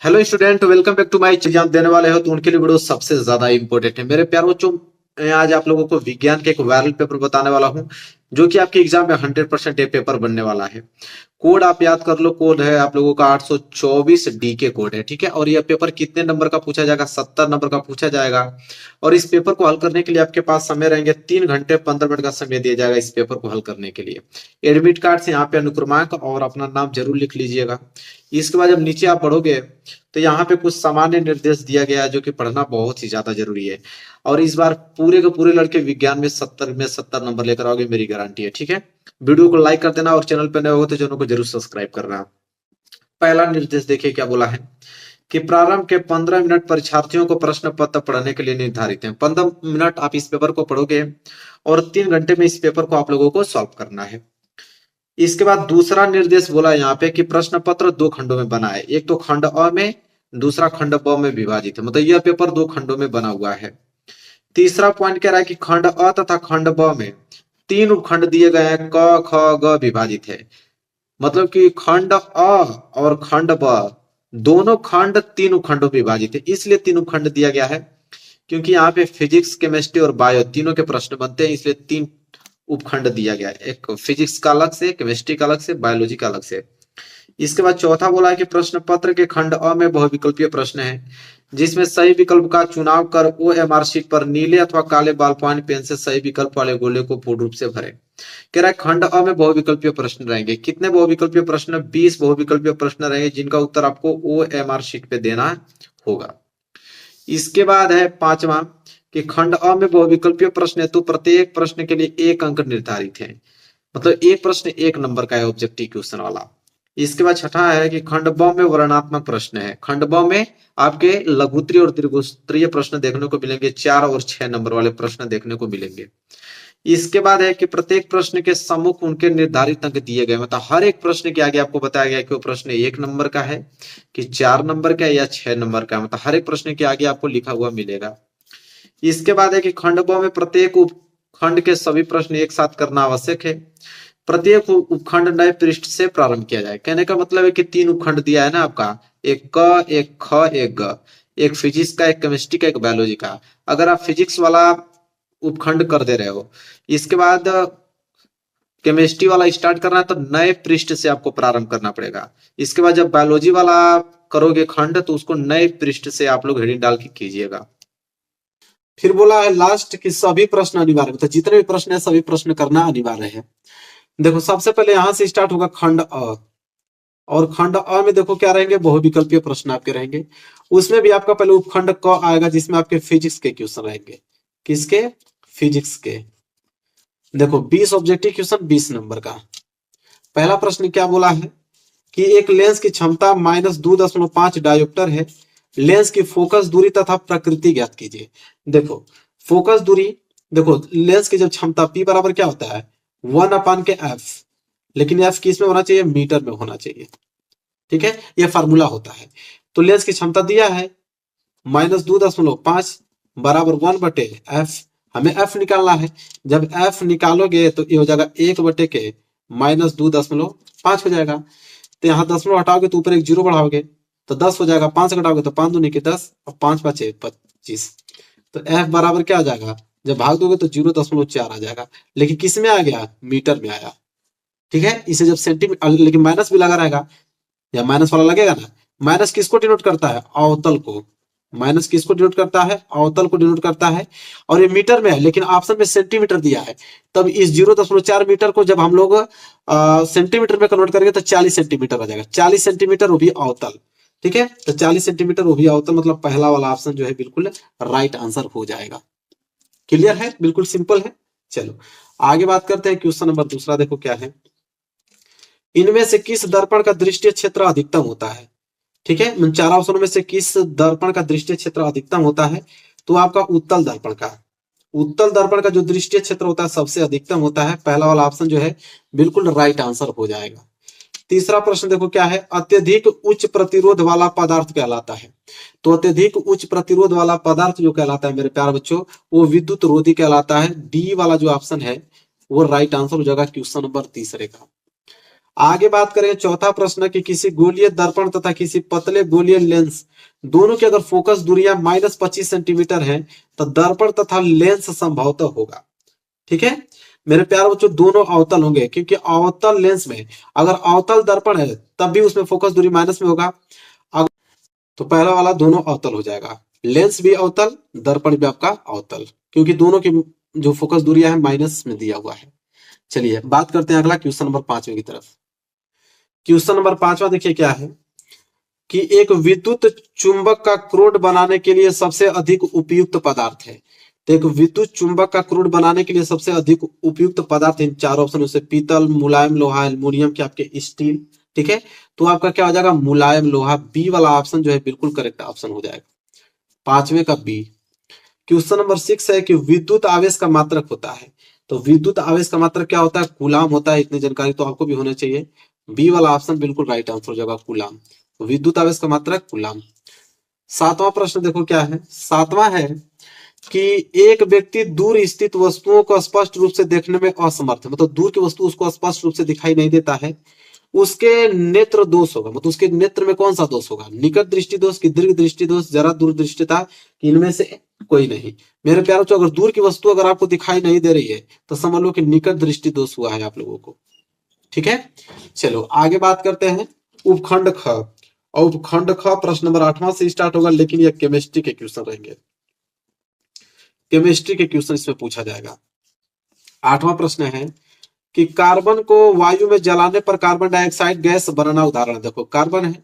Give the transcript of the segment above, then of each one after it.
Hello student, welcome back to my exam देने वाले हो तो उनके लिए वीडियो सबसे ज्यादा इंपॉर्टेंट है मेरे प्यारे बच्चों। मैं आज आप लोगों को विज्ञान के एक वायरल पेपर बताने वाला हूं जो कि आपके एग्जाम में 100% ये पेपर बनने वाला है। कोड आप याद कर लो, कोड है आप लोगों का 824 डी के कोड है, ठीक है। और यह पेपर कितने नंबर का पूछा जाएगा? 70 नंबर का पूछा जाएगा। और इस पेपर को हल करने के लिए आपके पास समय रहेंगे 3 घंटे 15 मिनट का समय दिया जाएगा इस पेपर को हल करने के लिए। एडमिट कार्ड से यहाँ पे अनुक्रमांक और अपना नाम जरूर लिख लीजिएगा। इसके बाद जब नीचे आप पढ़ोगे तो यहाँ पे कुछ सामान्य निर्देश दिया गया है जो कि पढ़ना बहुत ही ज्यादा जरूरी है। और इस बार पूरे के पूरे लड़के विज्ञान में 70 नंबर लेकर आओगे, मेरी गारंटी है, ठीक है। वीडियो को लाइक कर देना और चैनल पे नए हो तो चैनल को जरूर सब्सक्राइब करना। पहला निर्देश देखिए क्या बोला है कि प्रारंभ के 15 मिनट परीक्षार्थियों को प्रश्न पत्र पढ़ने के लिए निर्धारित है। 15 मिनट आप इस पेपर को पढ़ोगे और 3 घंटे में इस पेपर को आप लोगों को सॉल्व करना है। इसके बाद दूसरा निर्देश बोला यहाँ पे कि प्रश्न पत्र 2 खंडों में बना है। एक तो खंड अ में, दूसरा खंड ब में विभाजित है, मतलब यह पेपर 2 खंडों में बना हुआ है। तीसरा पॉइंट कह रहा है कि खंड अ तथा खंड ब में 3 उपखंड दिए गए हैं, क ख ग विभाजित है। मतलब कि खंड अ और खंड ब दोनों खंड 3 उपखंडों में विभाजित है, इसलिए 3 उपखंड दिया गया है। क्योंकि यहाँ पे फिजिक्स, केमिस्ट्री और बायो तीनों के प्रश्न बनते हैं, इसलिए 3 उपखंड दिया गया है। एक फिजिक्स का अलग से, केमिस्ट्री का अलग से, बायोलॉजी का अलग से। इसके बाद चौथा बोला है कि प्रश्न पत्र के खंड अ में बहुविकल्पीय प्रश्न है जिसमें सही विकल्प का चुनाव कर ओएमआर शीट पर नीले अथवा काले बॉल पॉइंट पेन से सही विकल्प वाले गोले को पूर्ण रूप से भरें। कह रहा है खंड अ में बहुविकल्पीय प्रश्न रहेंगे। कितने बहुविकल्पीय प्रश्न? 20 बहुविकल्पीय प्रश्न रहेंगे जिनका उत्तर आपको ओएमआर शीट पे देना होगा। इसके बाद है पांचवा कि खंड अ में बहुविकल्पीय प्रश्न है तो प्रत्येक प्रश्न के लिए 1 अंक निर्धारित है, मतलब एक प्रश्न 1 नंबर का है, ऑब्जेक्टिव क्वेश्चन वाला। इसके बाद छठा है कि खंड ब में वर्णनात्मक प्रश्न है। खंड ब में आपके लघुत्तरीय और दीर्घोत्तरीय प्रश्न देखने को मिलेंगे, 4 और 6 नंबर वाले प्रश्न देखने को मिलेंगे। इसके बाद है कि प्रत्येक प्रश्न के सम्मुख उनके निर्धारित अंक दिए गए, मतलब हर एक प्रश्न के आगे आपको बताया गया कि वो प्रश्न 1 नंबर का है कि 4 नंबर का है या 6 नंबर का, मतलब हर एक प्रश्न के आगे आपको लिखा हुआ मिलेगा। इसके बाद है कि खंड ब में प्रत्येक उपखंड के सभी प्रश्न एक साथ करना आवश्यक है। प्रत्येक उपखंड नए पृष्ठ से प्रारंभ किया जाए। कहने का मतलब है कि 3 उपखंड दिया है ना आपका, एक क, एक ख, एक ग, एक फिजिक्स का, एक केमिस्ट्री का, एक बायोलॉजी का। अगर आप फिजिक्स वाला उपखंड कर दे रहे हो, इसके बाद केमिस्ट्री वाला स्टार्ट करना है तो नए पृष्ठ से आपको प्रारंभ करना पड़ेगा। इसके बाद जब बायोलॉजी वाला करोगे खंड तो उसको नए पृष्ठ से आप लोग हेडिंग डाल के कीजिएगा। फिर बोला है लास्ट कि सभी प्रश्न अनिवार्य, मतलब जितने भी प्रश्न है सभी प्रश्न करना अनिवार्य है। देखो सबसे पहले यहां से स्टार्ट होगा खंड अ, और खंड अ में देखो क्या रहेंगे, बहुविकल्पीय प्रश्न आपके रहेंगे। उसमें भी आपका पहले उपखंड क आएगा जिसमें आपके फिजिक्स के क्वेश्चन रहेंगे। किसके? फिजिक्स के। देखो 20 ऑब्जेक्टिव क्वेश्चन 20 नंबर का। पहला प्रश्न क्या बोला है कि एक लेंस की क्षमता -2.5 डायोप्टर है। लेंस की फोकस दूरी तथा प्रकृति ज्ञात कीजिए। देखो फोकस दूरी, देखो लेंस की जब क्षमता P बराबर क्या होता है 1/f, लेकिन एफ किस में होना चाहिए? मीटर में होना चाहिए, ठीक है। यह फार्मूला होता है। तो लेंस की क्षमता दिया है -2.5 बराबर 1/f। हमें f निकालना है। जब f निकालोगे तो ये हो जाएगा 1/के -2.5 हो जाएगा। तो यहाँ दशमलव हटाओगे तो ऊपर एक जीरो बढ़ाओगे तो 10 हो जाएगा। 5 घटाओगे तो 5 दूनी के 10 और 5 5 25। तो f बराबर क्या आ जाएगा? जब भाग दोगे तो 0.4 आ जाएगा, लेकिन किस में आ गया? मीटर में आया, ठीक है। इसे जब सेंटीमीटर, लेकिन माइनस भी लगा रहेगा, या माइनस वाला लगेगा ना। माइनस किसको डिनोट करता है? अवतल को। माइनस किसको डिनोट करता है? अवतल को डिनोट करता है। और ये मीटर में है लेकिन ऑप्शन में सेंटीमीटर दिया है। तब इस 0.4 मीटर को जब हम लोग सेंटीमीटर में कन्वर्ट करेंगे तो 40 सेंटीमीटर आ जाएगा। 40 सेंटीमीटर वो भी अवतल, ठीक है। तो 40 सेंटीमीटर वो भी अवतल, मतलब पहला वाला ऑप्शन जो है बिल्कुल राइट आंसर हो जाएगा। क्लियर है? बिल्कुल सिंपल है। चलो आगे बात करते हैं। क्वेश्चन नंबर दूसरा देखो क्या है। इनमें से किस दर्पण का दृष्टि क्षेत्र अधिकतम होता है? ठीक है, इन 4 ऑप्शनों में से किस दर्पण का दृष्टि क्षेत्र अधिकतम होता है? तो आपका उत्तल दर्पण का। उत्तल दर्पण का जो दृष्टि क्षेत्र होता है सबसे अधिकतम होता है। पहला वाला ऑप्शन जो है बिल्कुल राइट आंसर हो जाएगा। तीसरा प्रश्न देखो क्या है। अत्यधिक उच्च प्रतिरोध वाला पदार्थ कहलाता है। तो अत्यधिक उच्च प्रतिरोध वाला पदार्थ जो कहलाता है मेरे प्यारे बच्चों, वो विद्युत रोधी कहलाता है। डी वाला जो ऑप्शन है वो राइट आंसर हो जाएगा क्वेश्चन नंबर तीसरे का। आगे बात करें चौथा प्रश्न कि किसी गोलीय दर्पण तथा किसी पतले गोलीय लेंस दोनों की अगर फोकस दूरियां -25 सेंटीमीटर है तो दर्पण तथा लेंस संभवतः होगा। ठीक है मेरे प्यारे बच्चों, दोनों अवतल होंगे क्योंकि अवतल लेंस में अगर अवतल दर्पण है तब भी उसमें फोकस दूरी माइनस में होगा। तो पहला वाला दोनों अवतल हो जाएगा, लेंस भी अवतल दर्पण भी आपका अवतल, क्योंकि दोनों की जो फोकस दूरियां है माइनस में दिया हुआ है। चलिए बात करते हैं अगला क्वेश्चन नंबर 5 की तरफ। क्वेश्चन नंबर 5 देखिए क्या है कि एक विद्युत चुंबक का क्रोड बनाने के लिए सबसे अधिक उपयुक्त पदार्थ है। तो एक विद्युत चुंबक का क्रोड बनाने के लिए सबसे अधिक उपयुक्त पदार्थ इन चार ऑप्शन से पीतल, मुलायम लोहा, एल्युमिनियम के आपके स्टील। ठीक है तो आपका क्या हो जाएगा मुलायम लोहा, बी वाला ऑप्शन जो है बिल्कुल करेक्ट ऑप्शन हो जाएगा, पांचवे का बी। क्वेश्चन नंबर 6 है कि विद्युत आवेश का मात्रक होता है। तो विद्युत आवेश का मात्रक क्या होता है, कूलाम होता है। इतनी जानकारी तो आपको भी होना चाहिए, बी वाला ऑप्शन बिल्कुल राइट आंसर हो जाएगा कूलाम। विद्युत आवेश का मात्रक कूलाम। सातवां प्रश्न देखो क्या है, सातवां है कि एक व्यक्ति दूर स्थित वस्तुओं को स्पष्ट रूप से देखने में असमर्थ है, मतलब दूर की वस्तु उसको स्पष्ट रूप से दिखाई नहीं देता है, उसके नेत्र दोष होगा। मतलब उसके नेत्र में कौन सा दोष होगा, निकट दृष्टि दोष की दीर्घ दृष्टि दोष, जरा दूरदृष्टिता, इनमें से कोई नहीं। मेरे प्यारों बच्चों, अगर दूर की वस्तु अगर आपको दिखाई नहीं दे रही है तो समझ लो कि निकट दृष्टि दोष हुआ है आप लोगों को। ठीक है चलो आगे बात करते हैं उपखंड ख। और उपखंड ख प्रश्न नंबर 8वां से स्टार्ट होगा, लेकिन ये केमिस्ट्री के क्वेश्चन रहेंगे, केमिस्ट्री के क्वेश्चन इसमें पूछा जाएगा। 8वां प्रश्न है कि कार्बन को वायु में जलाने पर कार्बन डाइऑक्साइड गैस बनना उदाहरण। देखो कार्बन है,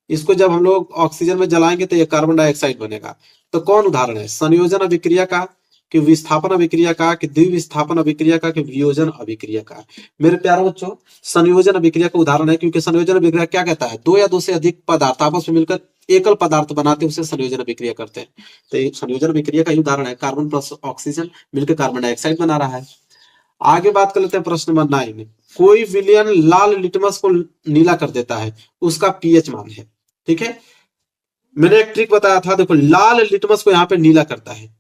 इसको जब हम लोग ऑक्सीजन में जलाएंगे तो ये कार्बन डाइऑक्साइड बनेगा। तो कौन उदाहरण है, संयोजन अभिक्रिया का, कि विस्थापन अभिक्रिया का, कि द्विविस्थापन अभिक्रिया का, कि वियोजन अभिक्रिया का। मेरे प्यारे बच्चों संयोजन अभिक्रिया का उदाहरण है, क्योंकि संयोजन अभिक्रिया क्या कहता है, दो या दो से अधिक पदार्थ आपस में मिलकर एकल पदार्थ बनाते हैं, उसे संयोजन अभिक्रिया करते हैं। तो संयोजन अभिक्रिया का ही उदाहरण है, कार्बन प्लस ऑक्सीजन मिलकर कार्बन डाइऑक्साइड बना रहा है। आगे बात कर लेते हैं प्रश्न नंबर 9। कोई विलयन लाल लिटमस को नीला कर देता है, उसका पीएच मान है। ठीक है मैंने एक ट्रिक बताया था, देखो लाल लिटमस को यहां पे नीला करता है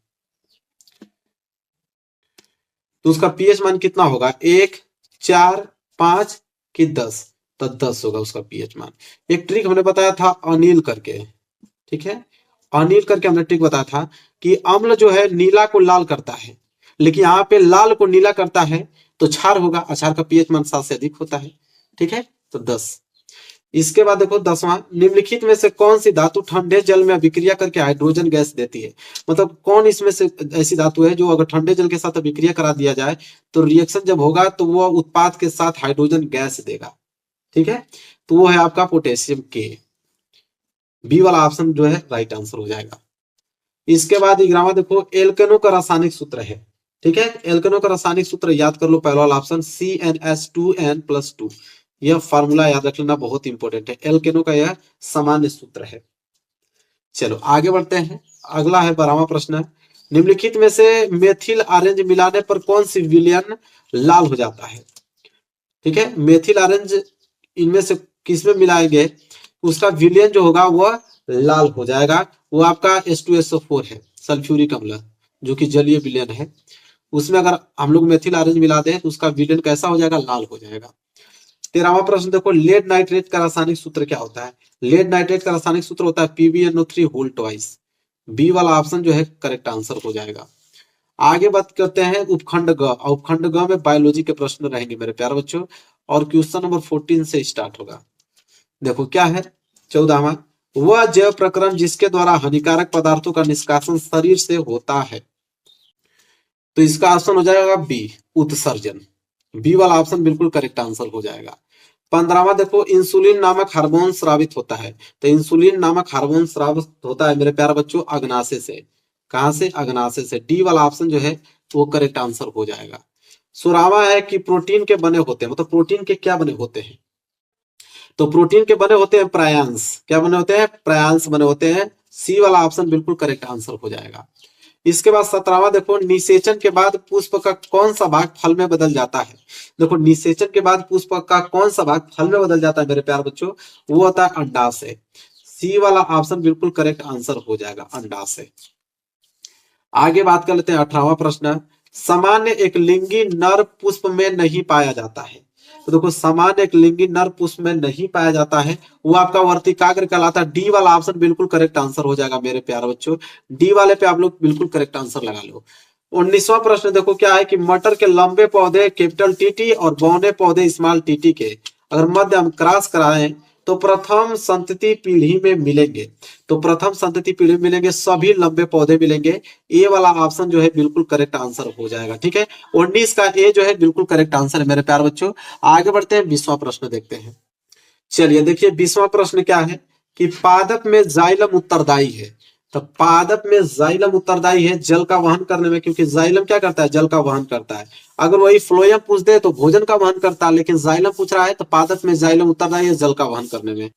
तो उसका पीएच मान कितना होगा, 1, 4, 5 कि 10। तो 10 होगा उसका पीएच मान। एक ट्रिक हमने बताया था अनिल करके, ठीक है अनिल करके हमने ट्रिक बताया था कि अम्ल जो है नीला को लाल करता है, लेकिन यहाँ पे लाल को नीला करता है तो क्षार होगा, अक्षार का पीएच मान 7 से अधिक होता है। ठीक है तो 10। इसके बाद देखो 10वां, निम्नलिखित में से कौन सी धातु ठंडे जल में अभिक्रिया करके हाइड्रोजन गैस देती है। मतलब कौन इसमें से ऐसी धातु है जो अगर ठंडे जल के साथ अभिक्रिया करा दिया जाए तो रिएक्शन जब होगा तो वो उत्पाद के साथ हाइड्रोजन गैस देगा। ठीक है तो वो है आपका पोटेशियम के, बी वाला ऑप्शन जो है राइट आंसर हो जाएगा। इसके बाद 11वां देखो एल्केनो का रासायनिक सूत्र है। ठीक है एल्केनो का रासायनिक सूत्र याद कर लो, पहला वाला ऑप्शन CnH2n+2। यह फार्मूला याद रख लेना, बहुत इंपॉर्टेंट है, एल्केनो का यह सामान्य सूत्र है। चलो आगे बढ़ते हैं, अगला है 12वां प्रश्न। निम्नलिखित में से मेथिल ऑरेंज मिलाने पर कौन सी विलयन लाल हो जाता है। ठीक है मेथिल ऑरेंज इनमें से किसमें मिलाएंगे उसका विलयन जो होगा वह लाल हो जाएगा, वो आपका H2SO4 है, सल्फ्यूरिक अम्ल, जो कि जलीय विलयन है। उसमें अगर हम लोग मेथिल ऑरेंज मिला दें तो उसका विलयन कैसा हो जाएगा, लाल हो जाएगा। 13वां प्रश्न देखो लेड नाइट्रेट का रासायनिक सूत्र क्या होता है। लेड नाइट्रेट का रासायनिक सूत्र होता है PbNO3 होल ट्वाइस। बी वाला ऑप्शन जो है करेक्ट आंसर हो जाएगा। आगे बात करते हैं उपखंड ग। उपखंड ग में बायोलॉजी के प्रश्न रहेंगे मेरे प्यारे बच्चों, और क्वेश्चन नंबर 14 से स्टार्ट होगा। देखो क्या है 14वां, वह जैव प्रक्रम जिसके द्वारा हानिकारक पदार्थों का निष्कासन शरीर से होता है। तो इसका ऑप्शन हो जाएगा बी उत्सर्जन, बी वाला ऑप्शन बिल्कुल करेक्ट आंसर हो जाएगा। 15वां देखो इंसुलिन नामक हार्मोन स्रावित होता है। तो इंसुलिन नामक हार्मोन स्रावित होता है मेरे प्यारे बच्चों अग्नाशय से। कहां से, अग्नाशय से। डी वाला ऑप्शन जो है वो करेक्ट आंसर हो जाएगा। 16वां है कि प्रोटीन के बने होते हैं, मतलब प्रोटीन के क्या बने होते हैं। तो प्रोटीन के बने होते हैं प्रायांश, क्या बने होते हैं, प्रायांश बने होते हैं। सी वाला ऑप्शन बिल्कुल करेक्ट आंसर हो जाएगा। इसके बाद 17वां देखो निषेचन के बाद पुष्प का कौन सा भाग फल में बदल जाता है। देखो निषेचन के बाद पुष्प का कौन सा भाग फल में बदल जाता है मेरे प्यारे बच्चों, वो होता है अंडाशय। सी वाला ऑप्शन बिल्कुल करेक्ट आंसर हो जाएगा, अंडाशय। आगे बात कर लेते हैं 18वां प्रश्न। सामान्य एक लिंगी नर पुष्प में नहीं पाया जाता है। तो देखो समान एक लिंगी नर पुष्प में नहीं पाया जाता है, वो आपका वर्तिकाग्र कहलाता है। डी वाला ऑप्शन बिल्कुल करेक्ट आंसर हो जाएगा मेरे प्यारे बच्चों, डी वाले पे आप लोग बिल्कुल करेक्ट आंसर लगा लो। 19वां प्रश्न देखो क्या है कि मटर के लंबे पौधे कैपिटल टीटी और बौने पौधे स्मॉल टीटी के अगर मध्य हम क्रॉस कराएं तो प्रथम संतति पीढ़ी में मिलेंगे। तो प्रथम संतति पीढ़ी में मिलेंगे, सभी लंबे पौधे मिलेंगे। ए वाला ऑप्शन जो है बिल्कुल करेक्ट आंसर हो जाएगा। ठीक है, 19 का ए जो है बिल्कुल करेक्ट आंसर है मेरे प्यारे बच्चों। आगे बढ़ते हैं, 20वां प्रश्न देखते हैं। चलिए देखिए 20वां प्रश्न क्या है कि पादप में जाइलम उत्तरदायी है। तो पादप में जाइलम उत्तरदायी है जल का वहन करने में, क्योंकि जाइलम क्या करता है, जल का वहन करता है। अगर वही फ्लोएम पूछ दे तो भोजन का वहन करता है, लेकिन जाइलम पूछ रहा है तो पादप में जाइलम उत्तरदायी है जल का वहन करने में।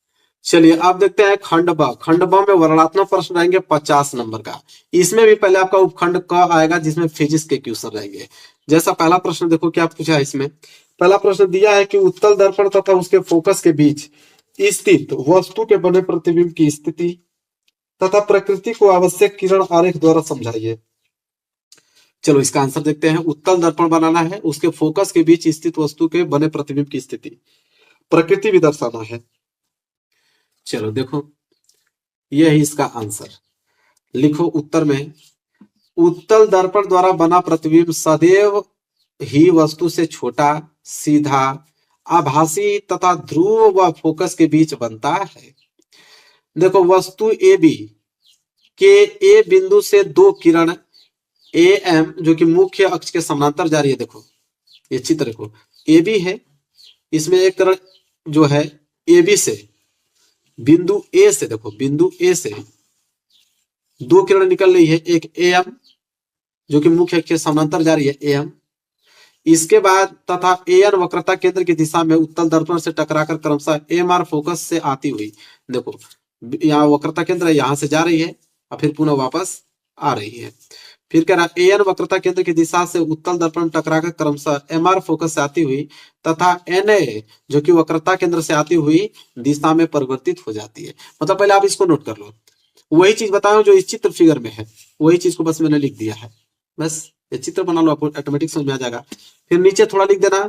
चलिए अब देखते हैं खंड ब। खंड ब में वर्णनात्मक प्रश्न रहेंगे 50 नंबर का। इसमें भी पहले आपका उपखंड क आएगा जिसमें फिजिक्स के क्वेश्चन रहेंगे। जैसा पहला प्रश्न देखो क्या पूछा है इसमें। पहला प्रश्न दिया है कि उत्तल दर्पण तथा उसके फोकस के बीच स्थित वस्तु के बने प्रतिबिंब की स्थिति तथा प्रकृति को आवश्यक किरण आरेख द्वारा समझाइए। चलो इसका आंसर देखते हैं। उत्तल दर्पण बनाना है, उसके फोकस के बीच स्थित वस्तु के बने प्रतिबिंब की स्थिति, प्रकृति भी दर्शाना है। चलो देखो यह है इसका आंसर। लिखो उत्तर में, उत्तल दर्पण द्वारा बना प्रतिबिंब सदैव ही वस्तु से छोटा, सीधा, आभासी तथा ध्रुव व फोकस के बीच बनता है। देखो वस्तु ए बी के ए बिंदु से दो किरण ए एम जो कि मुख्य अक्ष के समानांतर जा रही है। देखो ये चित्र देखो, ए बी है, इसमें एक किरण जो है ए बी से बिंदु ए से, देखो बिंदु ए से दो किरण निकल रही है, एक ए एम जो कि मुख्य अक्ष के समानांतर जा रही है ए एम। इसके बाद तथा ए एन वक्रता केंद्र की दिशा में उत्तल दर्पण से टकराकर क्रमशः एम आर फोकस से आती हुई, देखो यहाँ वक्रता केंद्र यहाँ से जा रही है और फिर पुनः वापस आ रही है। फिर कह रहा ए एन वक्रता केंद्र की दिशा से उत्तल दर्पण टकराकर क्रमशः एम आर फोकस से आती हुई तथा एन ए जो कि वक्रता केंद्र से आती हुई दिशा में परिवर्तित हो जाती है। मतलब पहले आप इसको नोट कर लो, वही चीज बताओ जो इस चित्र फिगर में है, वही चीज को बस मैंने लिख दिया है। बस ये चित्र बना लो, आपको ऑटोमेटिक समझ में आ जाएगा। फिर नीचे थोड़ा लिख देना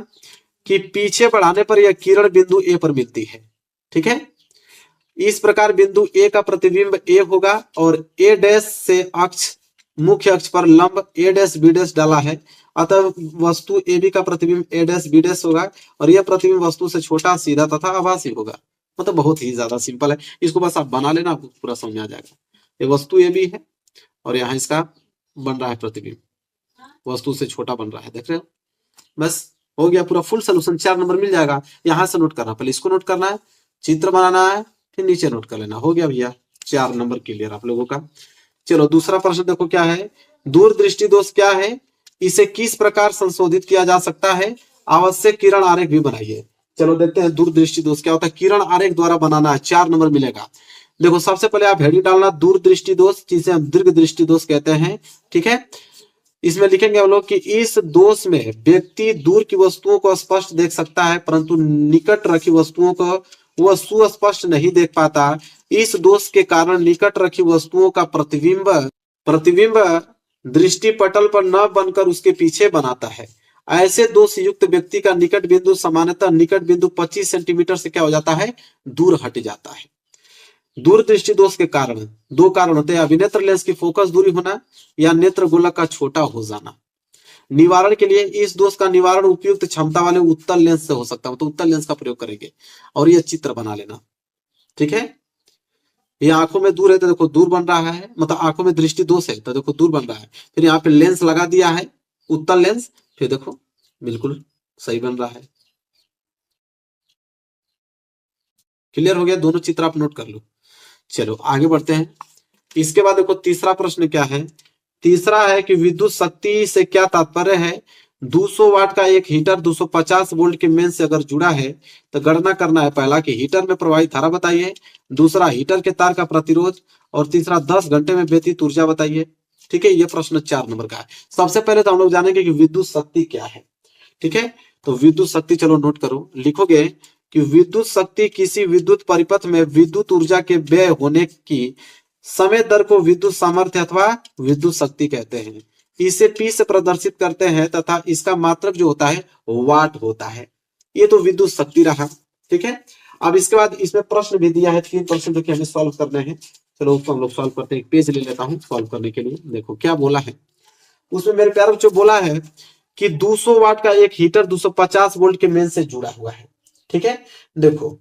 कि पीछे बढ़ाने पर यह किरण बिंदु ए पर मिलती है। ठीक है, इस प्रकार बिंदु ए का प्रतिबिंब ए होगा और ए डैश से अक्ष मुख्य अक्ष पर लंब ए डैश बी डैश डाला है, अतः वस्तु ए बी का प्रतिबिंब ए डैश बी डैश होगा और यह प्रतिबिंब वस्तु से छोटा, सीधा तथा आभासी होगा। मतलब बहुत ही ज्यादा सिंपल है, इसको बस आप बना लेना, आपको पूरा समझ आ जाएगा। ये वस्तु ए बी है और यहाँ इसका बन रहा है प्रतिबिंब, वस्तु से छोटा बन रहा है, देख रहे हो। बस हो गया पूरा फुल सोल्यूशन, 4 नंबर मिल जाएगा। यहाँ से नोट करना, पहले इसको नोट करना है, चित्र बनाना है, फिर नीचे नोट कर लेना। हो गया भैया 4 नंबर क्लियर आप लोगों का। चलो दूसरा प्रश्न देखो क्या है, दूरदृष्टि दोष क्या है, इसे किस प्रकार संशोधित किया जा सकता है, आवश्यक किरण आरेख भी बनाइए। चलो देखते हैं दूरदृष्टि दोष क्या होता है, किरण आरेख द्वारा बनाना है, 4 नंबर मिलेगा। देखो सबसे पहले आप हेडिंग डालना दूरदृष्टि दोष, जिसे हम दीर्घ दृष्टि दोष कहते हैं। ठीक है, इसमें लिखेंगे हम लोग कि इस दोष में व्यक्ति दूर की वस्तुओं को स्पष्ट देख सकता है परंतु निकट रखी वस्तुओं को वह सुस्पष्ट नहीं देख पाता। इस दोष के कारण निकट रखी वस्तुओं का प्रतिबिंब दृष्टि पटल पर न बनकर उसके पीछे बनाता है। ऐसे दोष युक्त व्यक्ति का निकट बिंदु सामान्यतः निकट बिंदु 25 सेंटीमीटर से क्या हो जाता है, दूर हट जाता है। दूरदृष्टि दोष के कारण 2 कारण होते हैं, अभिनेत्र लेंस की फोकस दूरी होना या नेत्र गोलक का छोटा हो जाना। निवारण के लिए इस दोष का निवारण उपयुक्त क्षमता वाले उत्तल लेंस से हो सकता है, तो उत्तल लेंस का प्रयोग करेंगे और ये चित्र बना लेना। ठीक है, ये आंखों में दूर है तो देखो दूर बन रहा है, मतलब आंखों में दृष्टि दोष है तो देखो दूर बन रहा है। फिर यहाँ पे लेंस लगा दिया है उत्तल लेंस, फिर देखो बिल्कुल सही बन रहा है। क्लियर हो गया, दोनों चित्र आप नोट कर लो। चलो आगे बढ़ते हैं। इसके बाद देखो तीसरा प्रश्न क्या है, तीसरा है कि विद्युत शक्ति से क्या तात्पर्य है। 200 वाट का एक हीटर 250 वोल्ट के मेन से अगर जुड़ा है तो गणना करना है, पहला कि हीटर में प्रवाहित धारा बताइए, दूसरा हीटर के तार का प्रतिरोध और तीसरा 10 घंटे में व्यतीत ऊर्जा बताइए। ठीक है, ये प्रश्न 4 नंबर का है। सबसे पहले तो हम लोग जानेंगे कि विद्युत शक्ति क्या है। ठीक है, तो विद्युत शक्ति चलो नोट करो, लिखोगे कि विद्युत शक्ति किसी विद्युत परिपथ में विद्युत ऊर्जा के व्यय होने की समय दर को विद्युत सामर्थ्य अथवा विद्युत शक्ति कहते हैं। इसे P से प्रदर्शित करते हैं तथा इसका मात्रक जो होता है वाट होता है। ये तो विद्युत शक्ति रहा। ठीक है, अब इसके बाद इसमें प्रश्न भी दिया है 3 प्रश्न जो कि हमें सॉल्व करने हैं। चलो उसको हम लोग सॉल्व करते हैं, एक पेज ले लेता हूँ सॉल्व करने के लिए। देखो क्या बोला है उसमें मेरे प्यारे बच्चों, बोला है कि 200 वाट का एक हीटर 250 वोल्ट के मेन से जुड़ा हुआ है। ठीक है, देखो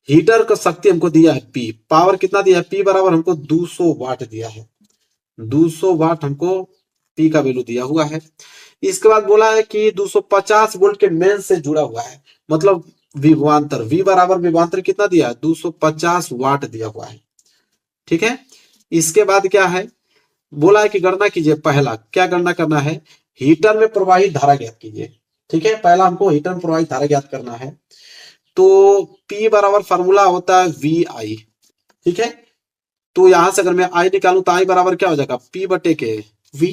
हीटर का शक्ति हमको दिया है पी, पावर कितना दिया है, पी बराबर हमको 200 वाट दिया है, 200 वाट हमको पी का वैल्यू दिया हुआ है। इसके बाद बोला है कि 250 वोल्ट के मेन से जुड़ा हुआ है, मतलब विभवांतर, वी बराबर विभवांतर कितना दिया है, 250 वाट दिया हुआ है। ठीक है, इसके बाद क्या है, बोला है कि गणना कीजिए। पहला क्या गणना करना है, हीटर में प्रवाहित धारा ज्ञात कीजिए। ठीक है, पहला हमको हीटर में प्रवाहित धारा ज्ञात करना है। तो P बराबर फॉर्मूला होता है वी आई। ठीक है, तो यहां से अगर मैं आई निकालूं तो आई बराबर क्या हो जाएगा, P बटे के V।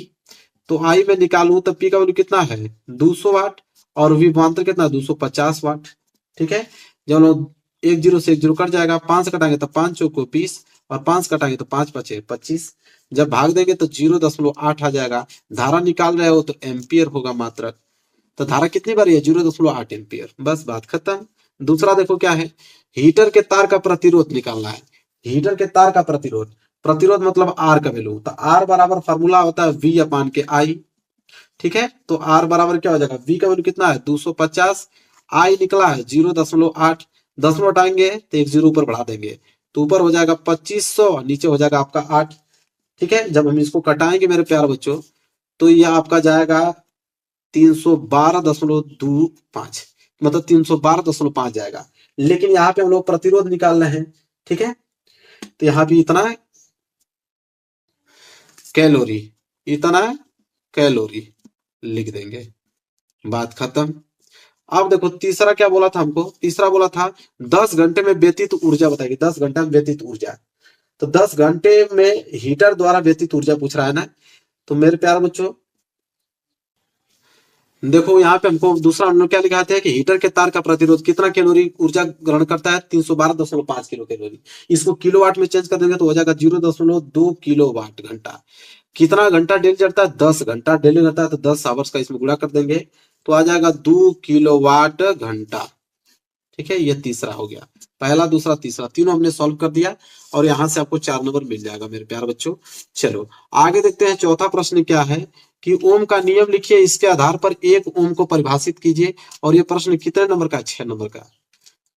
तो आई में निकालूं तो P का वैल्यू कितना है 200 वाट और विभवांतर कितना 250 वाट। ठीक है, जब हम लोग 1 0 से 1 0 कट जाएगा, 5 कटाएंगे तो 5 चौको 20 और 5 कटाएंगे तो 5 पचे 25। जब भाग देंगे तो 0.8 आ जाएगा। धारा निकाल रहे हो तो एम्पियर होगा मात्रक, तो धारा कितनी बार है 0.8 एम्पियर, बस बात खत्म। दूसरा देखो क्या है, हीटर के तार का प्रतिरोध निकालना है। हीटर के तार का प्रतिरोध, प्रतिरोध मतलब आर का वैल्यू, तो आर बराबर फॉर्मूला होता है वी अपान के आई। ठीक है, तो आर बराबर क्या हो जाएगा, वी का वैल्यू कितना है 250, आई निकला है 0.8, 10 हटाएंगे तो 1 0 ऊपर बढ़ा देंगे तो ऊपर हो जाएगा 2500, नीचे हो जाएगा आपका 8। ठीक है, जब हम इसको कटाएंगे मेरे प्यारे बच्चों तो यह आपका जाएगा 312.25, मतलब 312.5 जाएगा। लेकिन यहाँ पे हम लोग प्रतिरोध निकाल रहे हैं। ठीक है, तो यहाँ भी इतना कैलोरी, इतना कैलोरी लिख देंगे, बात खत्म। अब देखो तीसरा क्या बोला था हमको, तीसरा बोला था 10 घंटे में व्यतीत ऊर्जा बताएगी, 10 घंटे में व्यतीत ऊर्जा। तो 10 घंटे में हीटर द्वारा व्यतीत ऊर्जा पूछ रहा है ना। तो मेरे प्यारे बच्चों देखो यहाँ पे हमको दूसरा हमने क्या लिखा है कि हीटर के तार का प्रतिरोध कितना कैलोरी ऊर्जा ग्रहण करता है 312.5 किलो कैलोरी। इसको किलोवाट में चेंज कर देंगे तो हो जाएगा 0.2 किलोवाट घंटा। कितना घंटा डेली जलता है, 10 घंटा डेली जलता है, तो 10 आवर्स का इसमें गुणा कर देंगे तो आ जाएगा 2 किलोवाट घंटा। ठीक है, ये तीसरा हो गया, पहला दूसरा तीसरा तीनों हमने सॉल्व कर दिया और यहां से आपको 4 नंबर मिल जाएगा मेरे प्यारे बच्चों। चलो आगे देखते हैं, चौथा प्रश्न क्या है कि ओम का नियम लिखिए, इसके आधार पर एक ओम को परिभाषित कीजिए। और ये प्रश्न कितने नंबर का, 6 नंबर का।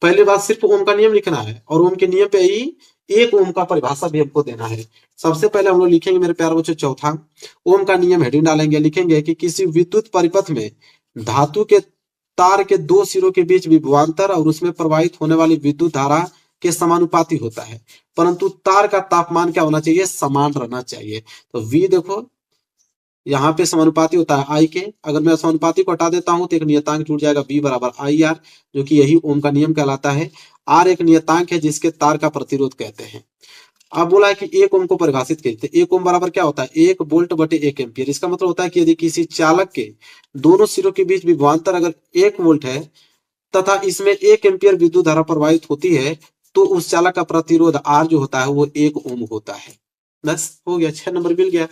पहली बात सिर्फ ओम का नियम लिखना है और ओम के नियम पे ही एक ओम का परिभाषा भी हमको देना है। सबसे पहले हम लोग लिखेंगे मेरे प्यारे बच्चों चौथा, ओम का नियम हेडिंग डालेंगे, लिखेंगे कि किसी विद्युत परिपथ में धातु के तार के 2 सिरों के बीच विभवांतर और उसमें प्रवाहित होने वाली विद्युत धारा के समानुपाती होता है, परंतु तार का तापमान क्या होना चाहिए, समान रहना चाहिए। तो V देखो यहाँ पे समानुपाती होता है आई के, अगर मैं समानुपाती को हटा देता हूं तो एक नियतांक जुड़ जाएगा V बराबर आई आर, जो कि यही ओम का नियम कहलाता है। आर एक नियतांक है जिसके तार का प्रतिरोध कहते हैं। अब बोला है कि एक ओम को परिभाषित कीजिए। एक ओम बराबर क्या होता है, 1 वोल्ट बटे 1 एम्पियर। इसका मतलब होता है कि यदि किसी चालक के दोनों सिरों के बीच विभवांतर अगर 1 वोल्ट है तथा इसमें 1 एम्पियर विद्युत धारा प्रवाहित होती है तो उस चालक का प्रतिरोध आर जो होता है वो 1 ओम होता है। बस हो गया, 6 नंबर मिल गया।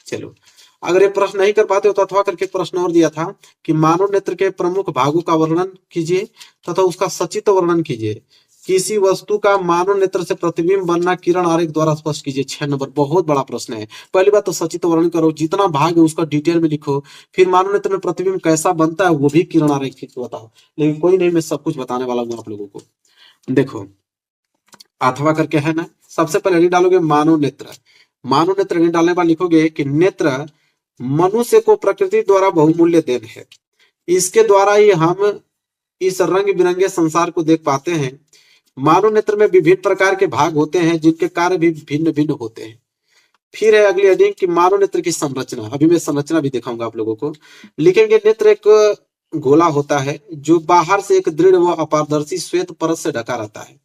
चलो अगर ये प्रश्न नहीं कर पाते हो तो अथवा करके प्रश्न और दिया था कि मानव नेत्र के प्रमुख भागों का वर्णन कीजिए तथा उसका सचित्र वर्णन कीजिए। किसी वस्तु का मानव नेत्र से प्रतिबिंब बनना किरण आरेख द्वारा स्पष्ट कीजिए। 6 नंबर, बहुत बड़ा प्रश्न है। पहली बात तो सचित्र वर्णन करो, जितना भाग है उसका डिटेल में लिखो, फिर मानव नेत्र में प्रतिबिंब कैसा बनता है वो भी किरण आरेख बताओ। लेकिन कोई नहीं, मैं सब कुछ बताने वाला हूँ आप लोगों को। देखो अथवा करके है ना, सबसे पहले डालोगे मानव नेत्र। मानव नेत्र डालने पर लिखोगे कि नेत्र मनुष्य को प्रकृति द्वारा बहुमूल्य देन है, इसके द्वारा ही हम इस रंग बिरंगे संसार को देख पाते हैं। मानव नेत्र में विभिन्न प्रकार के भाग होते हैं जिनके कार्य भी भिन्न भिन्न होते हैं। फिर है अगली हेडिंग कि मानव नेत्र की संरचना। अभी मैं संरचना भी दिखाऊंगा आप लोगों को। लिखेंगे नेत्र एक गोला होता है जो बाहर से एक दृढ़ व अपारदर्शी श्वेत परत से ढका रहता है।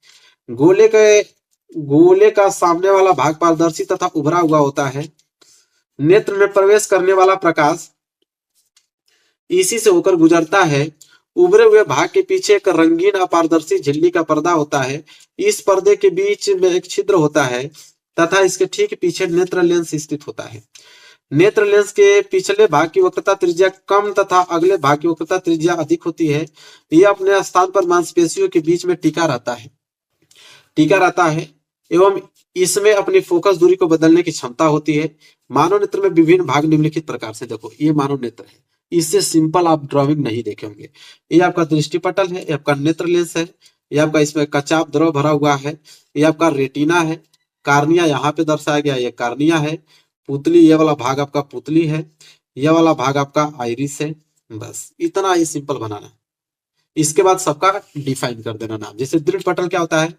गोले का सामने वाला भाग पारदर्शी तथा उभरा हुआ होता है। नेत्र में प्रवेश करने वाला प्रकाश इसी से होकर गुजरता है। उभरे हुए भाग के पीछे एक रंगीन अपारदर्शी झिल्ली का पर्दा होता है। इस पर्दे के बीच में एक छिद्र होता है तथा इसके ठीक पीछे नेत्र लेंस स्थित होता है। नेत्र लेंस के पिछले भाग की वक्रता त्रिज्या कम तथा अगले भाग की वक्रता त्रिज्या अधिक होती है। यह अपने स्थान पर मांसपेशियों के बीच में टिका रहता है एवं इसमें अपनी फोकस दूरी को बदलने की क्षमता होती है। मानव नेत्र में विभिन्न भाग निम्नलिखित प्रकार से, देखो ये मानव नेत्र है, इससे सिंपल आप ड्राइंग नहीं देखे होंगे। ये आपका दृष्टिपटल है, ये आपका नेत्र लेंस है, ये आपका इसमें कचाप द्रव भरा हुआ है, ये आपका रेटिना है, कार्निया यहाँ पे दर्शाया गया, ये कार्निया है, पुतली, ये वाला भाग आपका पुतली है, ये वाला भाग आपका आइरिस है। बस इतना ही सिंपल बनाना। इसके बाद सबका डिफाइन कर देना नाम। जैसे दृढ़ पटल क्या होता है,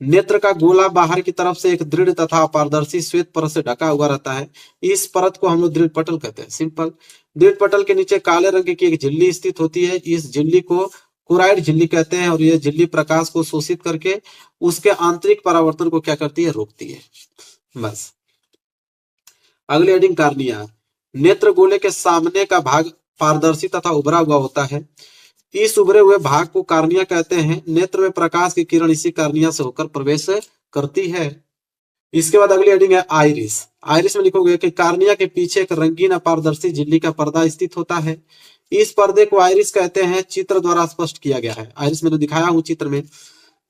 नेत्र का गोला बाहर की तरफ से एक दृढ़ तथा अपारदर्शी श्वेत परत से ढका हुआ रहता है। इस परत को हम लोग दृढ़ पटल कहते हैं। सिंपल। दृढ़ पटल के नीचे काले रंग की एक झिल्ली स्थित होती है। इस झिल्ली को कुराइड झिल्ली कहते हैं और यह झिल्ली प्रकाश को शोषित करके उसके आंतरिक परावर्तन को क्या करती है, रोकती है। बस। अगली हेडिंग कार्निया। नेत्र गोले के सामने का भाग पारदर्शी तथा उभरा हुआ होता है। इस उभरे हुए भाग को कार्निया कहते हैं। नेत्र में प्रकाश की किरण इसी कार्निया से होकर प्रवेश करती है। इसके बाद अगली हेडिंग है आइरिस। आइरिस में लिखोगे कि कार्निया के पीछे एक रंगीन अपारदर्शी झिल्ली का पर्दा स्थित होता है। इस पर्दे को आइरिस कहते हैं। चित्र द्वारा स्पष्ट किया गया है। आइरिस मैंने दिखाया हूं चित्र में।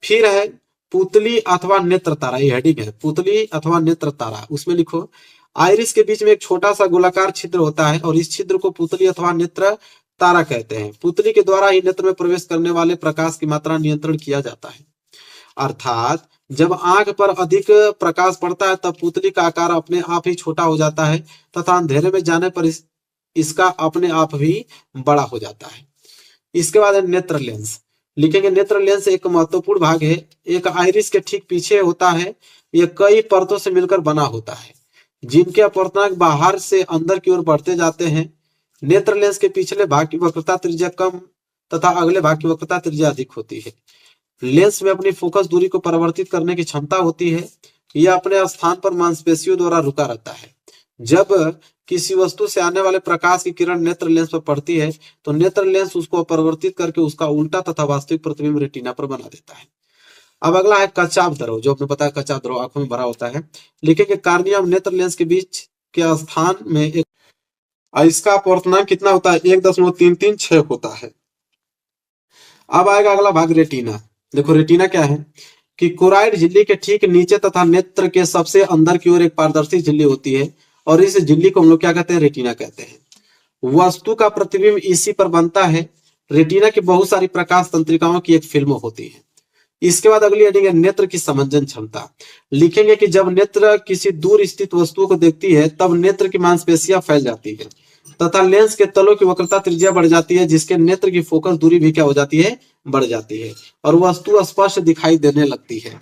फिर है पुतली अथवा नेत्र तारा, ये हेडिंग है, पुतली अथवा नेत्र तारा। उसमें लिखो आइरिस के बीच में एक छोटा सा गोलाकार छिद्र होता है और इस छिद्र को पुतली अथवा नेत्र तारा कहते हैं। पुतली के द्वारा ही नेत्र में प्रवेश करने वाले प्रकाश की मात्रा नियंत्रण किया जाता है। अर्थात जब आंख पर अधिक प्रकाश पड़ता है तब पुतली का आकार अपने आप ही छोटा हो जाता है तथा अंधेरे में जाने पर इसका अपने आप भी बड़ा हो जाता है। इसके बाद है नेत्र लेंस। लिखेंगे नेत्र लेंस एक महत्वपूर्ण भाग है। एक आइरिस के ठीक पीछे होता है। यह कई परतों से मिलकर बना होता है जिनके अपवर्तनांक बाहर से अंदर की ओर बढ़ते जाते हैं। नेत्र लेंस के पिछले भाग की वक्रता त्रिज्या कम तथा अगले भाग की वक्रता त्रिज्या अधिक होती है। लेंस में अपनी फोकस दूरी को परिवर्तित करने की क्षमता होती है। यह अपने स्थान पर मांसपेशियों द्वारा रुका रहता है। जब किसी वस्तु से आने वाले प्रकाश की किरण नेत्र लेंस पर पड़ती है तो नेत्र लेंस उसको परिवर्तित करके उसका उल्टा तथा वास्तविक प्रतिबिंब रेटिना पर बना देता है। अब अगला है कचाप द्रव, जो आपने बताया कचाप द्रव आंखों में भरा होता है। लिखेंगे कार्निया और नेत्र लेंस के बीच के स्थान में एक, इसका अपवर्तनांक कितना होता है, 1.336 होता है। अब आएगा अगला भाग रेटिना। देखो रेटिना क्या है कि कुराइड झिल्ली के ठीक नीचे तथा नेत्र के सबसे अंदर की ओर एक पारदर्शी झिल्ली होती है और इस झिल्ली को हम लोग क्या कहते हैं, रेटिना कहते हैं। वस्तु का प्रतिबिंब इसी पर बनता है। रेटिना की बहुत सारी प्रकाश तंत्रिकाओं की एक फिल्म होती है। इसके बाद अगली हेडिंग है नेत्र की समंजन क्षमता। लिखेंगे कि जब नेत्र किसी दूर स्थित वस्तुओं को देखती है तब नेत्र की मांसपेशियां फैल जाती है तथा लेंस के तलों की वक्रता त्रिज्या बढ़ जाती है, जिसके नेत्र की फोकस दूरी भी क्या हो जाती है, बढ़ जाती है और वस्तु स्पष्ट दिखाई देने लगती है।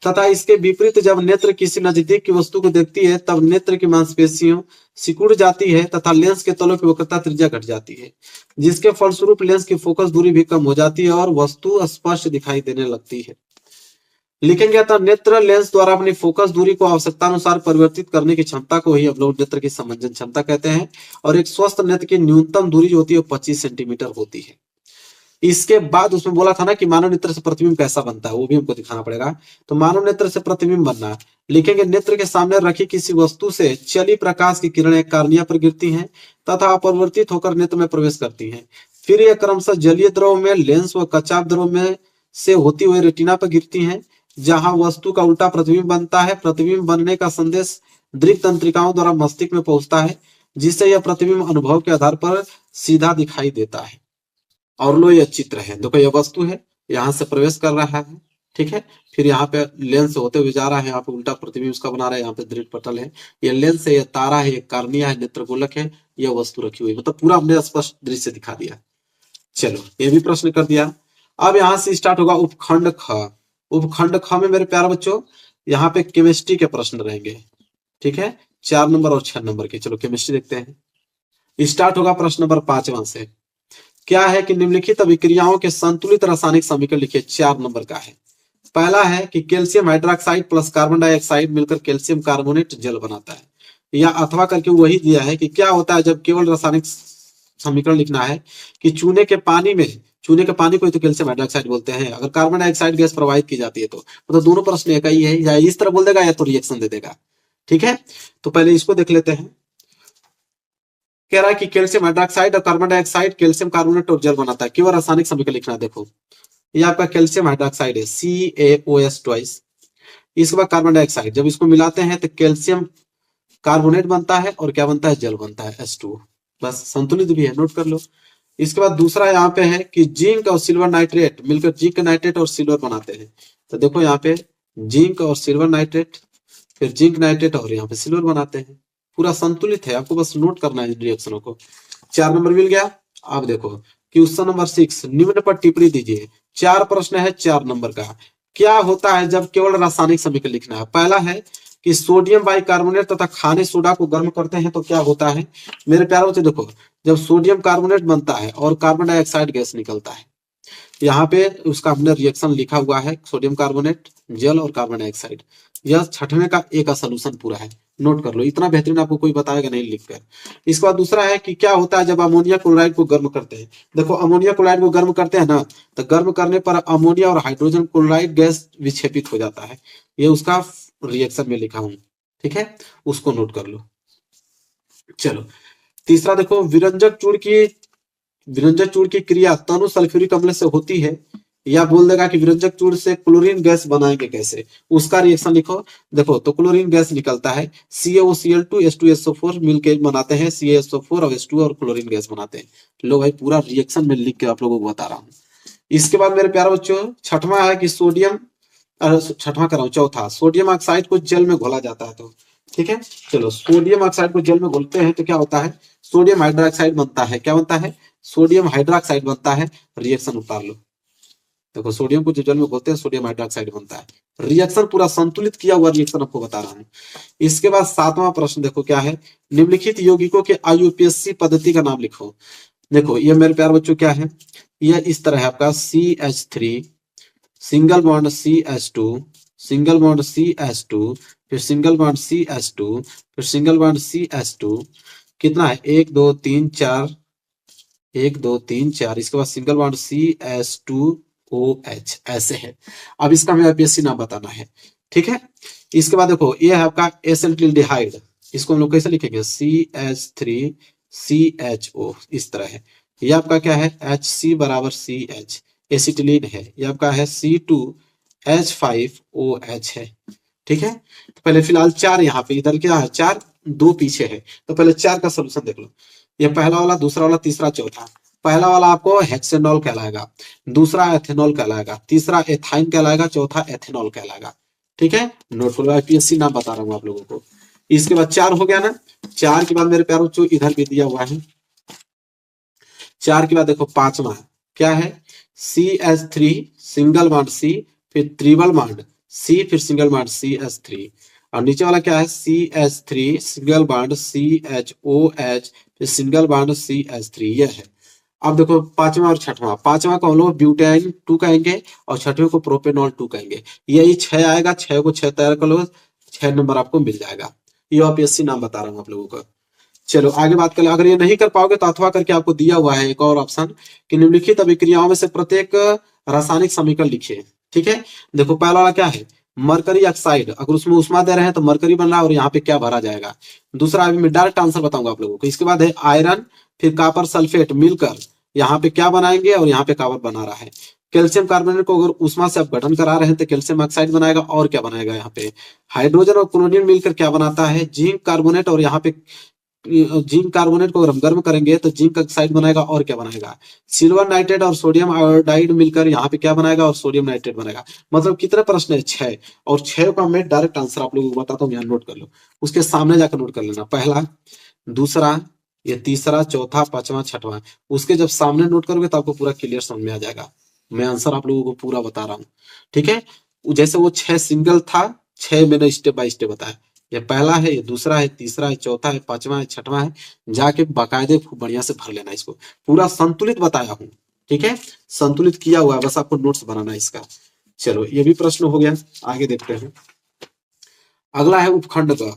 तथा इसके विपरीत जब नेत्र किसी नजदीक की वस्तु को देखती है तब नेत्र की मांसपेशियों सिकुड़ जाती है तथा लेंस के तलों की वक्रता त्रिज्या घट जाती है, जिसके फलस्वरूप लेंस की फोकस दूरी भी कम हो जाती है और वस्तु स्पष्ट दिखाई देने लगती है। लिखेंगे अतः नेत्र लेंस द्वारा अपनी फोकस दूरी को आवश्यकता अनुसार परिवर्तित करने की क्षमता को ही हम लोग नेत्र की समंजन क्षमता कहते हैं। और एक स्वस्थ नेत्र की न्यूनतम दूरी जो होती है 25 सेंटीमीटर होती है। इसके बाद उसमें बोला था ना कि मानव नेत्र से प्रतिबिंब कैसा बनता है, वो भी हमको दिखाना पड़ेगा। तो मानव नेत्र से प्रतिबिंब बनना, लिखेंगे नेत्र के सामने रखी किसी वस्तु से चली प्रकाश की किरणें कार्निया पर गिरती हैं तथा अपरिवर्तित होकर नेत्र में प्रवेश करती हैं। फिर यह क्रमशः जलीय द्रव में, लेंस व कचाप द्रव में से होती हुई रेटिना पर गिरती हैं, जहां वस्तु का उल्टा प्रतिबिंब बनता है। प्रतिबिंब बनने का संदेश दृक तंत्रिकाओं द्वारा मस्तिष्क में पहुंचता है, जिससे यह प्रतिबिंब अनुभव के आधार पर सीधा दिखाई देता है। और लो यह चित्र है, देखो यह वस्तु है, यहाँ से प्रवेश कर रहा है, ठीक है, फिर यहाँ पे लेंस होते हुए जा रहा है, यहाँ पे उल्टा प्रतिबिंब उसका बना रहा है, यहाँ पे दृढ़ पटल है, यह लेंस है, यह तारा है, यह कार्निया है, नेत्रगोलक है, यह वस्तु रखी हुई, मतलब पूरा हमने स्पष्ट दृश्य दिखा दिया। चलो ये भी प्रश्न कर दिया। अब यहाँ से स्टार्ट होगा उपखंड ख। उपखंड ख में मेरे प्यारे बच्चों यहाँ पे केमिस्ट्री के प्रश्न रहेंगे, ठीक है, 4 नंबर और 6 नंबर के। चलो केमिस्ट्री देखते हैं। स्टार्ट होगा प्रश्न नंबर 5वां से। क्या है कि निम्नलिखित अभिक्रियाओं के संतुलित रासायनिक समीकरण लिखिए, 4 नंबर का है। पहला है कि calcium hydroxide plus carbon dioxide मिलकर कैल्शियम कार्बोनेट जल बनाता है, या अथवा करके वही दिया है कि क्या होता है जब केवल रासायनिक समीकरण लिखना है कि चूने के पानी में, चूने के पानी को तो कैल्शियम हाइड्रोक्साइड बोलते हैं, अगर कार्बन डाइऑक्साइड गैस प्रवाहित की जाती है तो मतलब दोनों प्रश्न एक ही है, या इस तरह बोल देगा या तो रिएक्शन दे देगा, ठीक है। तो पहले इसको देख लेते हैं। कह रहा है कि कैल्शियम हाइड्रोक्साइड और कार्बन डाइऑक्साइड कैल्शियम कार्बोनेट और जल बनाता है, केवल रासायनिक समीकरण लिखना है। देखो ये आपका कैल्शियम हाइड्रोक्साइड है CaOS ट्वाइस, इसके बाद कार्बन डाइऑक्साइड, जब इसको मिलाते हैं तो कैल्शियम कार्बोनेट बनता है और क्या बनता है, जल बनता है H2O। बस संतुलित भी है, नोट कर लो। इसके बाद दूसरा यहाँ पे है कि जिंक और सिल्वर नाइट्रेट मिलकर जिंक नाइट्रेट और सिल्वर बनाते हैं। तो देखो यहाँ पे जिंक और सिल्वर नाइट्रेट, फिर जिंक नाइट्रेट और यहाँ पे सिल्वर बनाते हैं। पूरा संतुलित है, आपको बस नोट करना है रिएक्शनों को। 4 नंबर मिल गया। अब देखो क्वेश्चन नंबर 6, निम्न पर टिप्पणी दीजिए। 4 प्रश्न है 4 नंबर का। क्या होता है जब केवल रासायनिक समीकरण लिखना है? पहला है कि सोडियम बाइकार्बोनेट तथा खाने सोडा को गर्म करते हैं तो क्या होता है? मेरे प्यारे बच्चों देखो, जब सोडियम कार्बोनेट बनता है और कार्बन डाइऑक्साइड गैस निकलता है, यहाँ पे उसका हमने रिएक्शन लिखा हुआ है, सोडियम कार्बोनेट, जल और कार्बन डाइऑक्साइड। यह 6वें का ए का सोल्यूशन पूरा है, नोट कर लो। इतना बेहतरीन आपको कोई बताएगा नहीं लिखकर। इसके बाद दूसरा है कि क्या होता है जब अमोनिया क्लोराइड को गर्म करते हैं? देखो अमोनिया क्लोराइड को गर्म करते हैं ना, तो गर्म करने पर अमोनिया और हाइड्रोजन क्लोराइड गैस विक्षेपित हो जाता है। ये उसका रिएक्शन में लिखा हूं, ठीक है, उसको नोट कर लो। चलो तीसरा देखो, विरंजक चूर्ण की क्रिया तनु सल्फ्यूरिक अम्ल से होती है, या बोल देगा कि विरंजक चूर्ण से क्लोरीन गैस बनाएंगे कैसे, उसका रिएक्शन लिखो। देखो तो क्लोरीन गैस निकलता है, CaOCl2 H2SO4 मिलकर बनाते हैं CaSO4 और H2 और क्लोरीन गैस बनाते हैं। लो भाई पूरा रिएक्शन में लिख के आप लोगों को बता रहा हूँ। इसके बाद मेरे प्यारे बच्चों 6वां है कि चौथा सोडियम ऑक्साइड को जल में घोला जाता है। तो ठीक है, चलो सोडियम ऑक्साइड को जल में घोलते हैं तो क्या होता है, सोडियम हाइड्रोक्साइड बनता है। क्या बनता है? सोडियम हाइड्रोक्साइड बनता है। रिएक्शन उतार लो। देखो सोडियम को जो जल में घोलते हैं सोडियम हाइड्रोक्साइड बनता है। रिएक्शन पूरा संतुलित किया हुआ रिएक्शन आपको बता रहा हूँ। इसके बाद 7वां प्रश्न देखो क्या है, निम्नलिखित यौगिकों के IUPAC पद्धति का नाम लिखो। देखो ये मेरे प्यारे बच्चों क्या है, ये इस तरह है आपका CH3 single bond CH2 single bond CH2 फिर सिंगल बॉन्ड CH2 फिर सिंगल बॉन्ड CH2, कितना है 1 2 3 4 1 2 3 4, इसके बाद सिंगल बॉन्ड CH2OH ऐसे है। अब इसका हमें IUPAC नाम बताना है, ठीक है। इसके बाद देखो ये है आपका एसिटिल्डिहाइड, इसको हम लोग कैसे लिखेंगे CH3CHO, इस तरह है। ये आपका क्या है HC बराबर CH, एसिटिलीन है। ये आपका है C2H5OH है, ठीक है। तो पहले फिलहाल 4 यहाँ पे, इधर क्या है 4, 2 पीछे है। तो पहले 4 का सोल्यूशन देख लो। ये पहला वाला, दूसरा वाला, तीसरा, चौथा। पहला वाला आपको हेक्सेनॉल कहलाएगा, दूसरा एथेनॉल कहलाएगा, तीसरा एथाइन कहलाएगा, चौथा एथेनॉल कहलाएगा, ठीक है। नोट करो, IUPAC नाम बता रहा हूँ आप लोगों को। इसके बाद 4 हो गया ना। 4 के बाद मेरे प्यारों जो इधर भी दिया हुआ है, 4 के बाद देखो 5वां क्या है, CH3 सिंगल बॉन्ड C फिर ट्रिपल बॉन्ड C फिर सिंगल बॉन्ड CH3, और नीचे वाला क्या है CH3 सिंगल बॉन्ड CHOH फिर सिंगल बॉन्ड CH3, ये है। अब देखो 5वां और 6वां, 5वां को हम लोग ब्यूटेन 2 कहेंगे और 6वें को प्रोपेनॉल 2 कहेंगे। यही 6 आएगा, 6 को 6 तैयार कर लो, 6 नंबर आपको मिल जाएगा। ये IUPAC नाम बता रहा हूँ आप लोगों को। चलो आगे बात करें। अगर ये नहीं कर पाओगे तो अथवा करके आपको दिया हुआ है एक और ऑप्शन कि निम्नलिखित अभिक्रियाओं में से प्रत्येक रासायनिक समीकरण लिखिए, ठीक है। देखो पहला वाला क्या है, मरकरी ऑक्साइड, अगर उसमें उष्मा दे रहे हैं तो मरकरी बन रहा है और यहाँ पे क्या भरा जाएगा। दूसरा अभी मैं डायरेक्ट आंसर बताऊंगा आप लोगों को। इसके बाद है आयरन फिर कॉपर सल्फेट मिलकर यहाँ पे क्या बनाएंगे और यहाँ पे कॉपर बना रहा है। कैल्शियम कार्बोनेट को अगर उष्मा से आप गठन करा रहे हैं तो कैल्शियम ऑक्साइड बनाएगा, और क्या बनाएगा यहाँ पे हाइड्रोजन और क्लोरीन मिलकर क्या बनाता है जिंक कार्बोनेट, और यहाँ पे जिंक कार्बोनेट को अगर हम गर्म करेंगे तो जिंक ऑक्साइड बनाएगा, और क्या बनाएगा सिल्वर नाइट्रेट और सोडियम आयोडाइड मिलकर यहाँ पे क्या बनाएगा और सोडियम नाइट्रेट बनाएगा। मतलब कितने प्रश्न है 6, और 6 का मैं डायरेक्ट आंसर आप लोगों को बताता हूँ, यहाँ नोट कर लो। उसके सामने जाकर नोट कर लेना, पहला, दूसरा, ये तीसरा, चौथा, 5वां, 6वां। उसके जब सामने नोट करोगे तो आपको पूरा क्लियर समझ में आ जाएगा। मैं आंसर आप लोगों को पूरा बता रहा हूँ, ठीक है। जैसे वो 6 सिंगल था, 6 मैंने स्टेप बाय स्टेप बताया। ये पहला है, ये दूसरा है, तीसरा है, चौथा है, 5वां है, 6वां है। जाके बाकायदे खूब बढ़िया से भर लेना, इसको पूरा संतुलित बताया हूँ, ठीक है। संतुलित किया हुआ है, बस आपको नोट्स बनाना है इसका। चलो ये भी प्रश्न हो गया, आगे देखते हैं। अगला है उपखंड ग।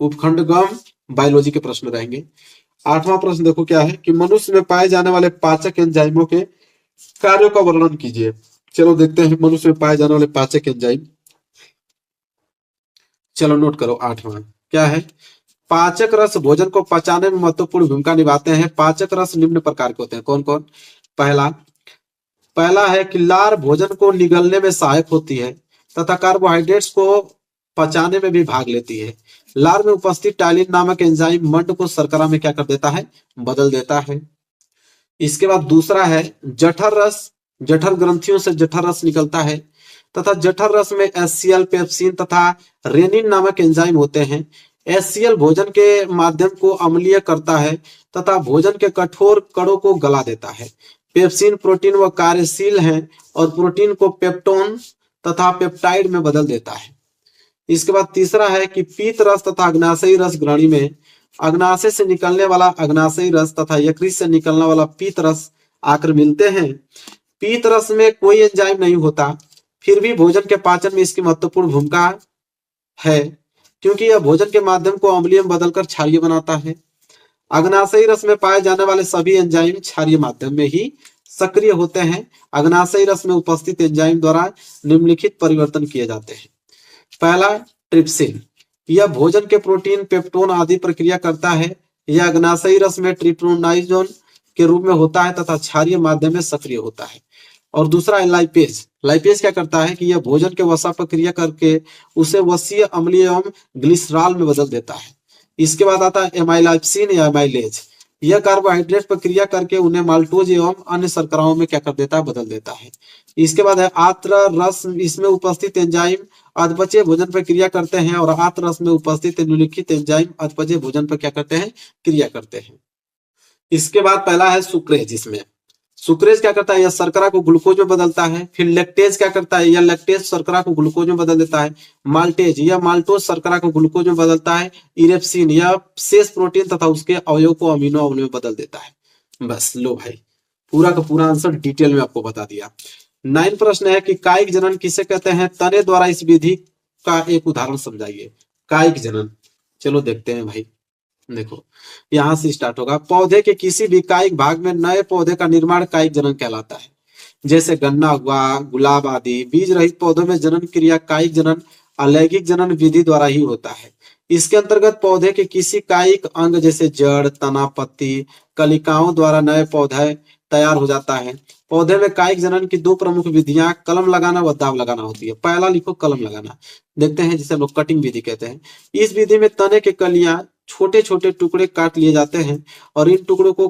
उपखंड ग बायोलॉजी के प्रश्न रहेंगे। 8वां प्रश्न देखो क्या है कि मनुष्य में पाए जाने वाले पाचक एंजाइमों के कार्यों का वर्णन कीजिए। चलो देखते हैं मनुष्य में पाए जाने वाले पाचक एंजाइम। चलो नोट करो 8वां क्या है, पाचक रस भोजन को पचाने में महत्वपूर्ण भूमिका निभाते हैं। पाचक रस निम्न प्रकार के होते हैं। कौन कौन? पहला पहला है कि लार भोजन को निगलने में सहायक होती है तथा कार्बोहाइड्रेट्स को पचाने में भी भाग लेती है। लार में उपस्थित टाइलिन नामक एंजाइम मंड को शर्करा में क्या कर देता है? बदल देता है। इसके बाद दूसरा है जठर रस। जठर ग्रंथियों से जठर रस निकलता है तथा जठर रस में एचसीएल, पेप्सिन तथा रेनिन नामक एंजाइम होते हैं। एचसीएल भोजन के माध्यम को अम्लीय करता है तथा भोजन के कठोर कणों को गला देता है। पेप्सिन प्रोटीन व कार्यशील है और प्रोटीन को पेप्टोन तथा पेप्टाइड में बदल देता है। इसके बाद तीसरा है कि पीत रस तथा अग्नाशयी रस ग्रहणी में अग्नाशय से निकलने वाला अग्नाशयी रस तथा यकृत से निकलने वाला पीत रस आकर मिलते हैं। पीत रस में कोई एंजाइम नहीं होता, फिर भी भोजन के पाचन में इसकी महत्वपूर्ण भूमिका है क्योंकि यह भोजन के माध्यम को अम्लीय में बदलकर क्षारीय बनाता है। अग्नाशयी रस में पाए जाने वाले सभी एंजाइम क्षारीय माध्यम में ही सक्रिय होते हैं। अग्नाशयी रस में उपस्थित एंजाइम द्वारा निम्नलिखित परिवर्तन किए जाते हैं। पहला ट्रिप्सिन, यह भोजन के प्रोटीन, पेप्टोन आदि प्रक्रिया करता है। यह अग्नाशयी रस में ट्रिप्टोनाइजोन के रूप में होता है तथा क्षारीय माध्यम में सक्रिय होता है। और दूसरा है लाइपेज। लाइपेज क्या करता है कि यह भोजन के वसा प्रक्रिया करके उसे वसीय अम्लीय एवं ग्लिसरॉल में बदल देता है। इसके बाद आता है एमाइलाइप्सिन या एमाइलेज। यह कार्बोहाइड्रेट प्रक्रिया करके उन्हें माल्टोज एवं अन्य शर्कराओं में क्या कर देता है? बदल देता है। इसके बाद है आत्र रस। इसमें उपस्थित एंजाइम अधपचय भोजन पर क्रिया करते हैं और आत्र रस में उपस्थित निम्नलिखित एंजाइम अधपचय भोजन पर क्या करते हैं? क्रिया करते हैं। इसके बाद पहला है सुक्रेज। इसमें सुक्रेज क्या करता है? यह शर्करा को ग्लूकोज में बदलता है। फिर लैक्टेज क्या करता है? यह लैक्टेज शर्करा को ग्लूकोज में बदल देता है। माल्टेज, यह माल्टोज शर्करा को ग्लूकोज में बदलता है। इरेप्सिन, यह शेष प्रोटीन तथा उसके अवयव को अमीनो अम्ल में बदल देता है। बस लो भाई, पूरा का पूरा आंसर डिटेल में आपको बता दिया। 9 प्रश्न है कि कायिक जनन किसे कहते हैं? तने द्वारा इस विधि का एक उदाहरण समझाइए। कायिक जनन, चलो देखते हैं भाई। देखो यहां से स्टार्ट होगा। पौधे के किसी भी कायिक भाग में नए पौधे का निर्माण कायिक जनन कहलाता है। जैसे गन्ना हुआ, गुलाब आदि। बीज रहित पौधों में जनन क्रिया कायिक जनन अलैंगिक जनन विधि द्वारा ही होता है। इसके अंतर्गत पौधे के किसी कायिक अंग जैसे जड़, तना, पत्ती, कलिकाओं द्वारा नए पौधे तैयार हो जाता है। पौधे में कायिक जनन की 2 प्रमुख विधियां कलम लगाना व दाब लगाना होती है। पहला लिखो कलम लगाना, देखते हैं जिसे हम लोग कटिंग विधि कहते हैं। इस विधि में तने के कलियां छोटे छोटे टुकड़े काट लिए जाते हैं और इन टुकड़ों को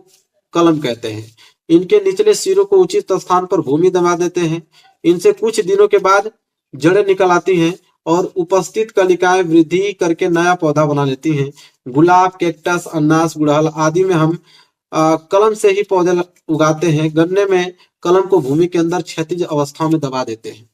कलम कहते हैं। इनके निचले सिरों को उचित स्थान पर भूमि दबा देते हैं। इनसे कुछ दिनों के बाद जड़ें निकल आती हैं और उपस्थित कलिकाएं वृद्धि करके नया पौधा बना लेती हैं। गुलाब, कैक्टस, अनास, गुड़हल आदि में हम कलम से ही पौधे उगाते हैं। गन्ने में कलम को भूमि के अंदर क्षैतिज अवस्था में दबा देते हैं।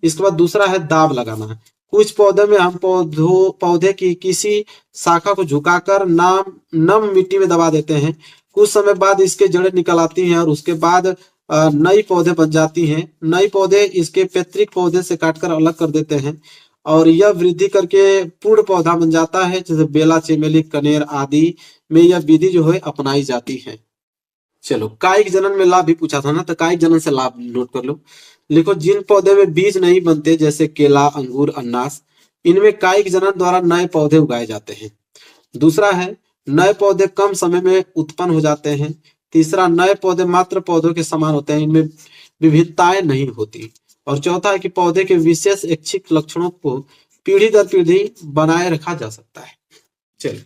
इसके बाद दूसरा है दाब लगाना। कुछ पौधे में हम पौधे की किसी शाखा को झुकाकर नम मिट्टी में दबा देते हैं। कुछ समय बाद इसके जड़ें निकल आती हैं और उसके बाद नई पौधे बन जाती हैं। नई पौधे इसके पैतृक पौधे से काटकर अलग कर देते हैं और यह वृद्धि करके पूर्ण पौधा बन जाता है। जैसे बेला, चमेली, कनेर आदि में यह विधि जो है अपनाई जाती है। चलो कायिक जनन में लाभ भी पूछा था ना, तो कायिक जनन से लाभ नोट कर लो। लिखो जिन पौधे में बीज नहीं बनते जैसे केला, अंगूर, अनास, इनमें कायिक जनन द्वारा नए पौधे उगाए जाते हैं। दूसरा है नए पौधे कम समय में उत्पन्न हो जाते हैं। तीसरा, नए पौधे मात्र पौधों के समान होते हैं, इनमें विविधताएं नहीं होती। और चौथा है कि पौधे के विशेष ऐच्छिक लक्षणों को पीढ़ी दर पीढ़ी बनाए रखा जा सकता है। चलो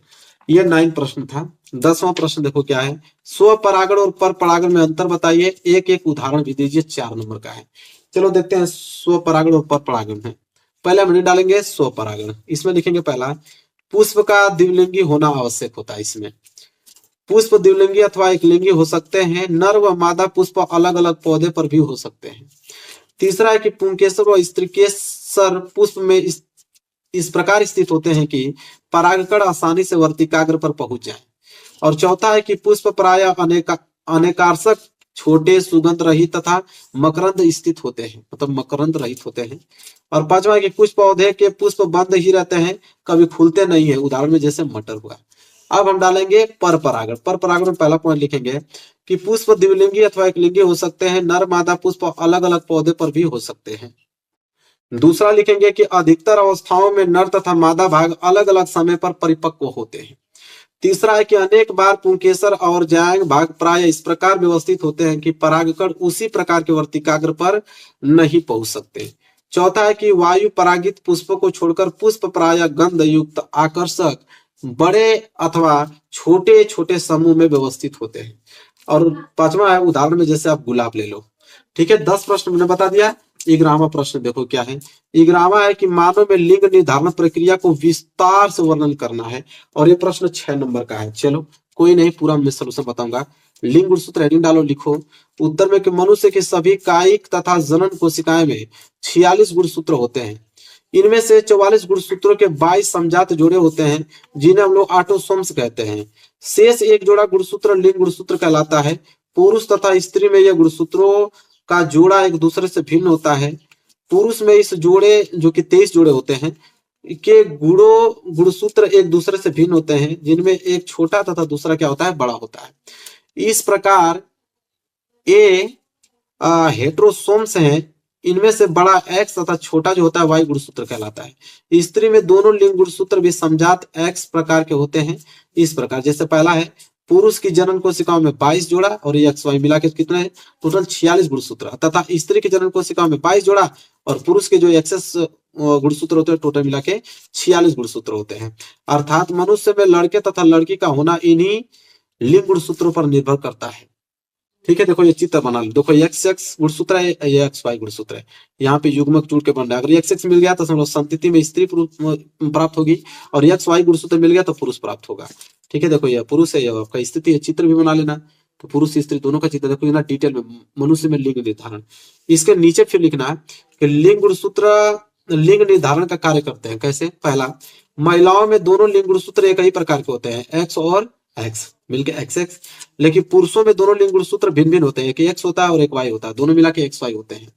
ये 9 प्रश्न था। 10वां प्रश्न देखो क्या है। स्वपरागण और परपरागण में अंतर बताइए। एक एक उदाहरण भी दीजिए। 4 नंबर का है। चलो देखते हैं स्वपरागण और परपरागण है। पहले हम डालेंगे स्वपरागण। इसमें लिखेंगे पहला, पुष्प का द्विलिंगी होना आवश्यक होता है। इसमें पुष्प द्विलिंगी अथवा एकलिंगी हो सकते हैं। नर व मादा पुष्प अलग अलग पौधे पर भी हो सकते हैं। तीसरा है कि पुंकेसर व स्त्रीकेसर पुष्प में इस प्रकार स्थित होते हैं कि परागकण आसानी से वर्तिकाग्र पर पहुंच जाए। और चौथा है कि पुष्प प्रायः अनेकार्षक, छोटे, सुगंध रहित तथा मकरंद स्थित होते हैं, मतलब मकरंद रहित होते हैं। और पांचवा है कि कुछ पौधे के पुष्प बंद ही रहते हैं, कभी खुलते नहीं है। उदाहरण में जैसे मटर हुआ। अब हम डालेंगे परपरागण। परपरागण में पहला पॉइंट लिखेंगे कि पुष्प द्विलिंगी अथवा एकलिंगी हो सकते हैं। नर मादा पुष्प अलग अलग पौधे पर भी हो सकते हैं। दूसरा लिखेंगे कि अधिकतर अवस्थाओं में नर तथा मादा भाग अलग अलग समय पर परिपक्व होते हैं। तीसरा है कि अनेक बार पुंकेसर और जायंग भाग प्राय इस प्रकार व्यवस्थित होते हैं कि परागकण उसी प्रकार के वर्तिकाग्र पर नहीं पहुंच सकते। चौथा है कि वायु परागित पुष्पों को छोड़कर पुष्प प्राय गंध युक्त आकर्षक बड़े अथवा छोटे छोटे समूह में व्यवस्थित होते हैं। और पांचवा है उदाहरण में जैसे आप गुलाब ले लो। ठीक है, 10 प्रश्न मैंने बता दिया। 11वां प्रश्न देखो क्या है। 11वां है कि मानव में लिंग निर्धारण प्रक्रिया को विस्तार से वर्णन करना है और ये प्रश्न 6 नंबर का है। चलो कोई नहीं, पूरा मैं सलूशन बताऊंगा। लिंग गुणसूत्र हेडिंग डालो, लिखो। उत्तर में कि मनुष्य के सभी कायिक तथा जनन कोशिकाएं में 46 गुणसूत्र होते हैं। इनमें से 44 गुणसूत्रों के 22 समजात जोड़े होते हैं जिन्हें हम लोग ऑटोसोम्स कहते हैं। शेष एक जोड़ा गुणसूत्र लिंग गुणसूत्र कहलाता है। पुरुष तथा स्त्री में यह गुणसूत्रों का जोड़ा एक दूसरे से भिन्न होता है। पुरुष में इस जोड़े जो कि 23 जोड़े होते हैं के गुणसूत्र एक दूसरे से भिन्न होते हैं, जिनमें एक छोटा तथा दूसरा क्या होता है, बड़ा होता है। इस प्रकार ये हेट्रोसोम्स हैं। इनमें से बड़ा एक्स तथा छोटा जो होता है वाई गुणसूत्र कहलाता है। स्त्री में दोनों लिंग गुणसूत्र भी समजात एक्स प्रकार के होते हैं। इस प्रकार जैसे पहला है पुरुष की जनन कोशिकाओं में 22 जोड़ा और एक्स वाई मिला के कितना है, टोटल 46 गुणसूत्र, तथा स्त्री की जनन कोशिकाओं में 22 जोड़ा और पुरुष के जो एक्सेस गुणसूत्र होते हैं टोटल मिला के 46 गुणसूत्र होते हैं। अर्थात मनुष्य में लड़के तथा लड़की का होना इन्हीं लिंग गुणसूत्रों पर निर्भर करता है। ठीक है, देखो ये चित्र बना लो। देखो एक्स एक्स गुणसूत्र है, ये एक्स वाई गुणसूत्र है। यहाँ पे युग्मक जुड़ के बन रहा है। अगर एक्स एक्स मिल गया तो समझो संतति में स्त्री प्राप्त होगी और एक्स वाई गुणसूत्र मिल गया तो पुरुष प्राप्त होगा। ठीक है, देखो ये पुरुष है, ये आपका स्थिति है। चित्र भी बना लेना, तो पुरुष स्त्री दोनों का चित्र देखो ना डिटेल में। मनुष्य में लिंग निर्धारण, इसके नीचे फिर लिखना है कि लिंग गुणसूत्र लिंग निर्धारण का कार्य करते हैं। कैसे? पहला, महिलाओं में दोनों लिंग गुणसूत्र एक ही प्रकार के होते हैं, एक्स और एक्स मिलके एक्स एक्स। लेकिन पुरुषों में दोनों लिंग गुणसूत्र भिन्न भिन्न होते हैं, एक एक्स होता है और एक वाई होता है, दोनों मिला के एक्स वाई होते हैं।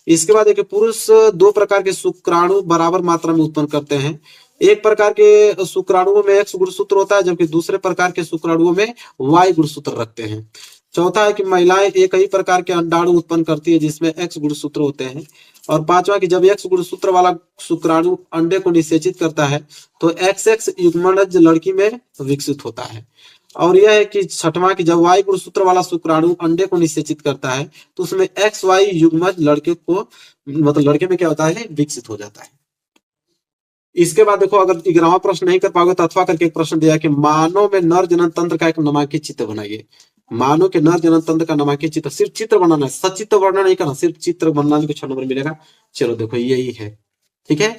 इसके बाद एक पुरुष 2 प्रकार के शुक्राणु बराबर मात्रा में उत्पन्न करते हैं। एक प्रकार के शुक्राणुओं में एक्स गुणसूत्र होता है, जबकि दूसरे प्रकार के शुक्राणुओं में वाई गुणसूत्र रखते हैं। चौथा है कि महिलाएं एक ही प्रकार के अंडाणु उत्पन्न करती है जिसमें एक्स गुणसूत्र होते हैं। और पांचवा कि जब एक्स गुणसूत्र वाला शुक्राणु अंडे को निषेचित करता है तो एक्स एक्स युग्मनज लड़की में विकसित होता है। और यह है कि छठवां कि जब वाई गुणसूत्र वाला शुक्राणु अंडे को निषेचित करता है तो उसमें एक्स वाई युग्मज लड़के को मतलब लड़के में क्या होता है, विकसित हो जाता है। इसके बाद देखो, अगर 11वां प्रश्न नहीं कर पाओगे तो अथवा करके एक प्रश्न दिया कि मानव में नर जनन तंत्र का एक नामांकित चित्र बनाइए। मानव के नर जनन तंत्र का नामांकित चित्र, सिर्फ चित्र बनाना है, सचित्र वर्णन नहीं करना, सिर्फ चित्र बनाने को 6 नंबर मिलेगा। चलो देखो यही है। ठीक है,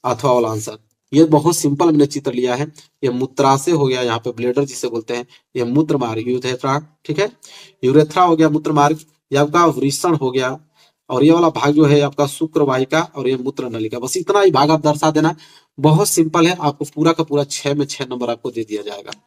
अथवा वाला आंसर ये बहुत सिंपल मैंने चित्र लिया है। ये मूत्राशय हो गया, यहाँ पे ब्लेडर जिसे बोलते हैं, ये मूत्र मार्ग यूरेथ्रा। ठीक है, यूरेथ्रा हो गया मूत्र मार्ग, ये आपका वृषण हो गया, और ये वाला भाग जो है आपका शुक्र वाहिका, और ये मूत्र नलिका। बस इतना ही भाग आप दर्शा देना, बहुत सिंपल है। आपको पूरा का पूरा 6 में 6 नंबर आपको दे दिया जाएगा।